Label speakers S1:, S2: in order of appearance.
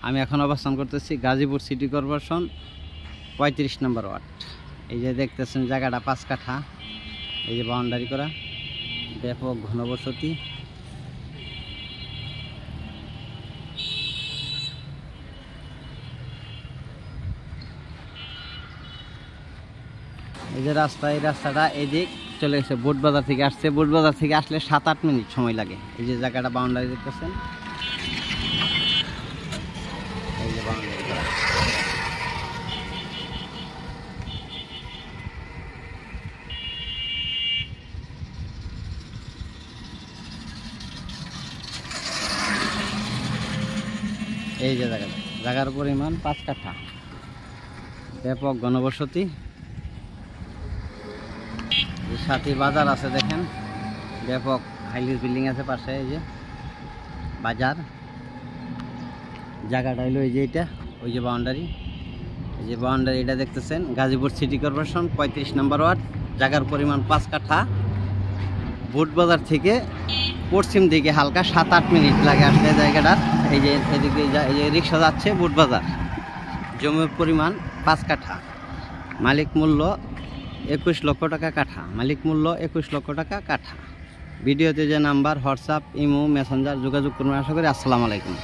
S1: আমি এখন অবস্থান করতেছি গাজীপুর সিটি কর্পোরেশন ৩৫ নম্বর ওয়ার্ড। এই যে দেখতেছেন জায়গাটা ৫ কাঠা, এই যে বাউন্ডারি করা, ব্যাপক ঘনবসতি। এই যে রাস্তা, এই রাস্তাটা এদিক চলে গেছে, বোটবাজার থেকে আসছে। বোটবাজার থেকে আসলে ৭-৮ মিনিট সময় লাগে। এই যে জায়গাটা বাউন্ডারি দেখতেছেন, এই যে বাউন্ডারি করা। এই যে জায়গার পরিমাণ ৫ কাঠা, ব্যাপক ঘনবসতি। সাথে বাজার আছে, দেখেন ব্যাপক হাইলিস বিল্ডিং আছে পাশে। এই যে বাজার, জায়গাটা হলো এই যে এটা, ওই যে বাউন্ডারি। এই যে বাউন্ডারি এটা দেখতেছেন গাজীপুর সিটি কর্পোরেশন ৩৫ নম্বর ওয়ার্ড। জায়গার পরিমাণ ৫ কাঠা। বোটবাজার থেকে পশ্চিম দিকে হালকা ৭-৮ মিনিট লাগে আসলে জায়গাটার। এই যে এদিকে এই যে রিক্সা যাচ্ছে বোটবাজার। জমির পরিমাণ ৫ কাঠা, মালিক মূল্য ২১ লক্ষ টাকা কাঠা। মালিক মূল্য ২১ লক্ষ টাকা কাঠা। ভিডিওতে যে নাম্বার, হোয়াটসঅ্যাপ, ইমো, মেসেঞ্জার যোগাযোগ করুন। আশা করি। আসসালামু আলাইকুম।